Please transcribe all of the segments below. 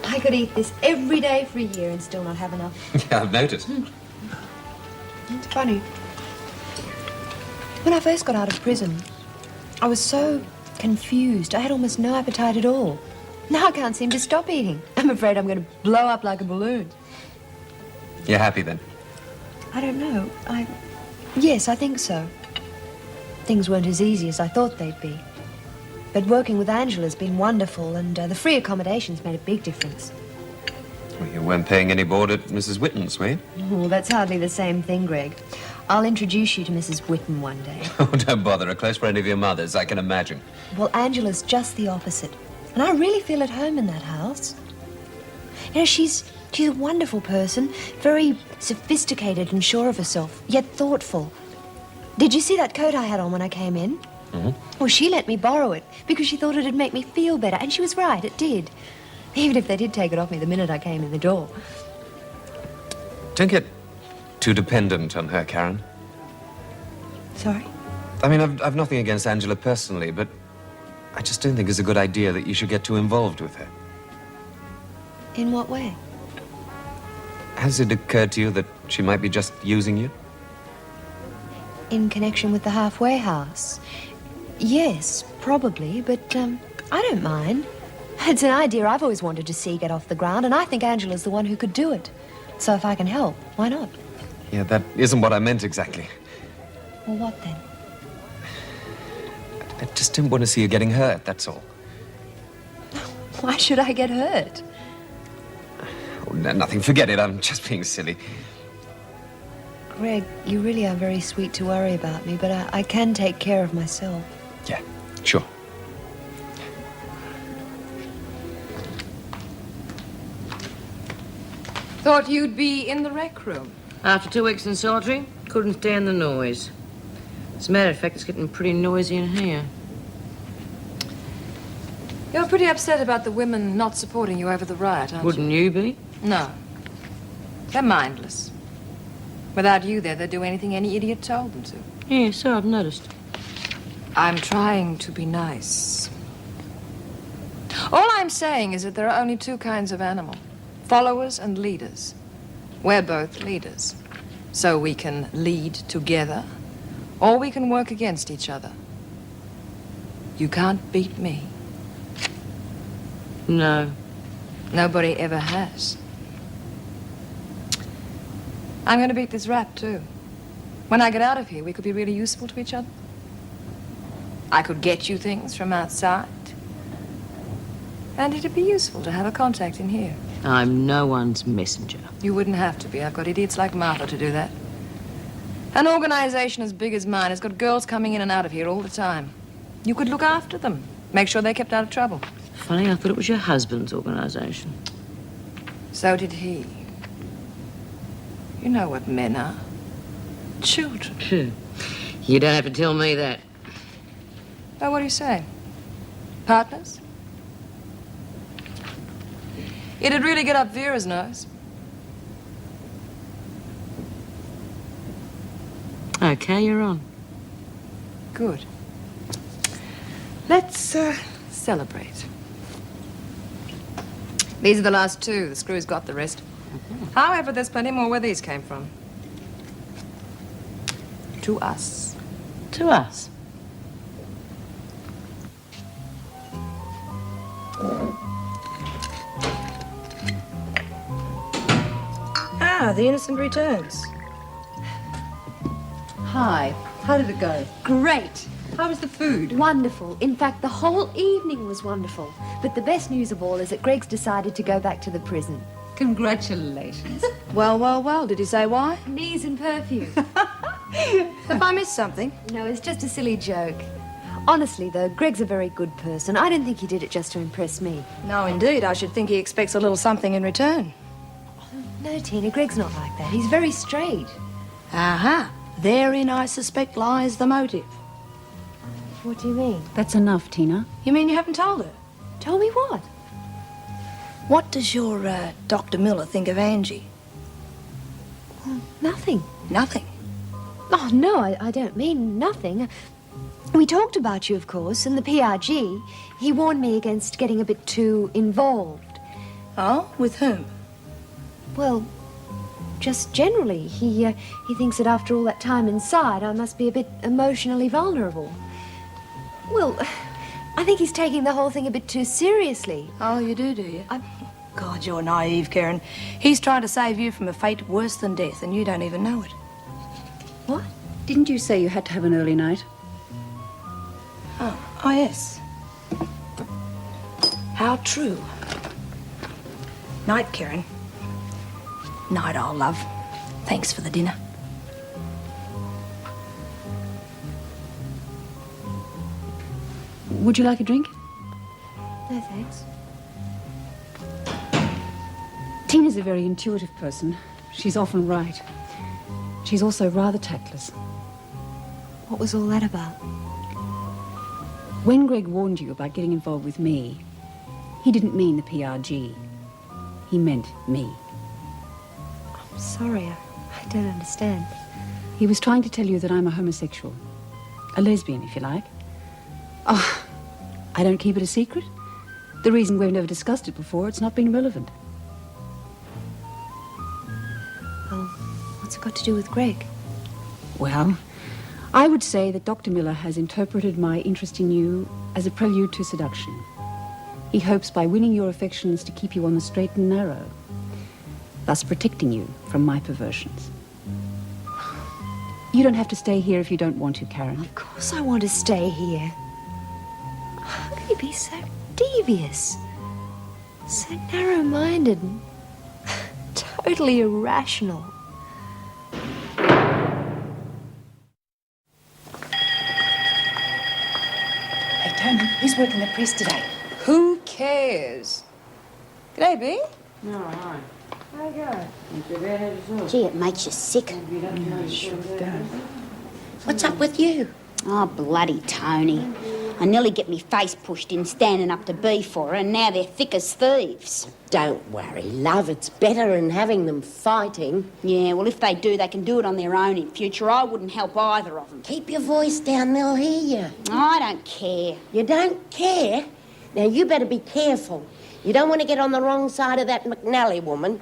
I could eat this every day for a year and still not have enough. Yeah, I've noticed. It's funny. When I first got out of prison, I was so confused. I had almost no appetite at all. Now I can't seem to stop eating. I'm afraid I'm going to blow up like a balloon. You're happy then? I don't know. Yes, I think so. Things weren't as easy as I thought they'd be. But working with Angela's been wonderful, and the free accommodations made a big difference. Well, you weren't paying any board at Mrs. Whitten's, were you? Oh, that's hardly the same thing, Greg. I'll introduce you to Mrs. Whitten one day. Oh, don't bother. A close friend of your mother's, I can imagine. Well, Angela's just the opposite. And I really feel at home in that house. You know, she's a wonderful person, very sophisticated and sure of herself, yet thoughtful. Did you see that coat I had on when I came in? Mm-hmm. Well, she let me borrow it because she thought it'd make me feel better, and she was right, it did. Even if they did take it off me the minute I came in the door. Don't get too dependent on her, Karen. Sorry? I mean, I've nothing against Angela personally, but I just don't think it's a good idea that you should get too involved with her. In what way? Has it occurred to you that she might be just using you? In connection with the halfway house? Yes, probably, but I don't mind. It's an idea I've always wanted to see get off the ground, and I think Angela's the one who could do it. So if I can help, why not? Yeah, that isn't what I meant exactly. Well, what then? I just didn't want to see you getting hurt, that's all. Why should I get hurt? Oh, nothing, forget it. I'm just being silly. Greg, you really are very sweet to worry about me, but I can take care of myself. Yeah, sure. Thought you'd be in the rec room. After 2 weeks in solitary, couldn't stand the noise. As a matter of fact, it's getting pretty noisy in here. You're pretty upset about the women not supporting you over the riot, aren't Wouldn't you be? you? No. They're mindless. Without you there, they'd do anything any idiot told them to. Yeah, so I've noticed. I'm trying to be nice. All I'm saying is that there are only two kinds of animal. Followers and leaders. We're both leaders. So we can lead together, or we can work against each other. You can't beat me. No. Nobody ever has. I'm going to beat this rap, too. When I get out of here, we could be really useful to each other. I could get you things from outside. And it'd be useful to have a contact in here. I'm no one's messenger. You wouldn't have to be. I've got idiots like Martha to do that. An organization as big as mine has got girls coming in and out of here all the time. You could look after them. Make sure they kept out of trouble. Funny, I thought it was your husband's organization. So did he. You know what men are. Children. You don't have to tell me that. Oh, what do you say? Partners? It'd really get up Vera's nose. Okay, you're on. Good. Let's, celebrate. These are the last two. The screw's got the rest. However, there's plenty more where these came from. To us. To us. Ah, the innocent returns. Hi. How did it go? Great. How was the food? Wonderful. In fact, the whole evening was wonderful. But the best news of all is that Greg's decided to go back to the prison. Congratulations. Well, well, well, did he say why? Knees and perfume. Have I missed something? No, it's just a silly joke. Honestly, though, Greg's a very good person. I don't think he did it just to impress me. No, indeed. I should think he expects a little something in return. No, Tina, Greg's not like that. He's very straight. Aha. Therein, I suspect, lies the motive. What do you mean? That's enough, Tina. You mean you haven't told her? Tell me what? What does your, Dr. Miller think of Angie? Nothing. Nothing. Oh, no, I don't mean nothing. We talked about you, of course, and the PRG. He warned me against getting a bit too involved. Oh? With whom? Well, just generally. He thinks that after all that time inside, I must be a bit emotionally vulnerable. Well, I think he's taking the whole thing a bit too seriously. Oh, you do you? God, you're naive, Karen. He's trying to save you from a fate worse than death, and you don't even know it. What? Didn't you say you had to have an early night? Oh, yes. How true. Night, Karen. Night, old love. Thanks for the dinner. Would you like a drink? No, thanks. Tina's a very intuitive person. She's often right. She's also rather tactless. What was all that about? When Greg warned you about getting involved with me, he didn't mean the PRG. He meant me. I'm sorry, I don't understand. He was trying to tell you that I'm a homosexual. A lesbian, if you like. Oh, I don't keep it a secret. The reason we've never discussed it before, it's not been relevant. Well, what's it got to do with Greg? Well, I would say that Dr. Miller has interpreted my interest in you as a prelude to seduction. He hopes by winning your affections to keep you on the straight and narrow, thus protecting you from my perversions. You don't have to stay here if you don't want to, Karen. Of course I want to stay here. How can you be so devious? So narrow-minded and totally irrational. Hey, Tony, who's working the press today? Who cares? G'day, B. No, hi. How you going? Gee, it makes you sick. What's up with you? Oh, bloody Tony. I nearly get me face pushed in standing up to B for her, and now they're thick as thieves. Don't worry, love. It's better than having them fighting. Yeah, well, if they do, they can do it on their own in future. I wouldn't help either of them. Keep your voice down, they'll hear you. I don't care. You don't care? Now, you better be careful. You don't want to get on the wrong side of that McNally woman.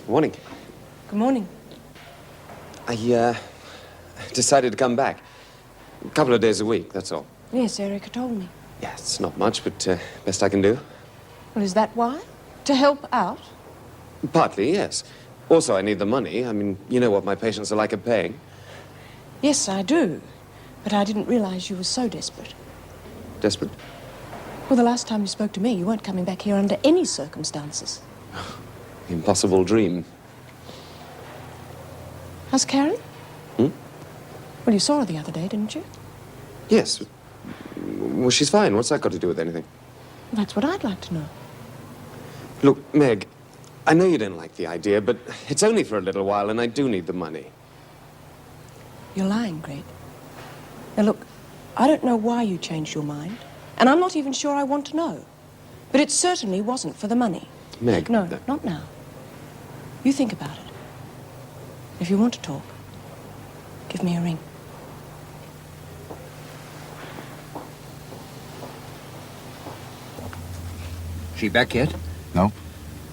Morning. Good morning. I decided to come back. A couple of days a week, that's all. Yes, Erica told me. Yeah, it's not much, but best I can do. Well, is that why? To help out? Partly, yes. Also, I need the money. I mean, you know what my patients are like at paying. Yes, I do. But I didn't realize you were so desperate. Desperate? Well, the last time you spoke to me, you weren't coming back here under any circumstances. Impossible dream. How's Karen? Well, you saw her the other day, didn't you? Yes. Well, she's fine. What's that got to do with anything? That's what I'd like to know. Look, Meg, I know you didn't like the idea, but it's only for a little while, and I do need the money. You're lying, Greg. Now, look, I don't know why you changed your mind, and I'm not even sure I want to know. But it certainly wasn't for the money. Meg... No, not now. You think about it. If you want to talk, give me a ring. She back yet? No.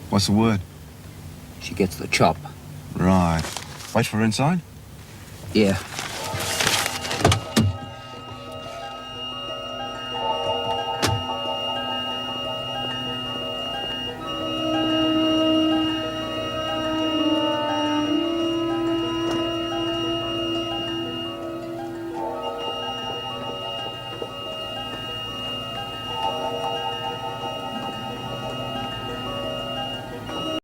What's the word? She gets the chop. Right. Wait for her inside? Yeah.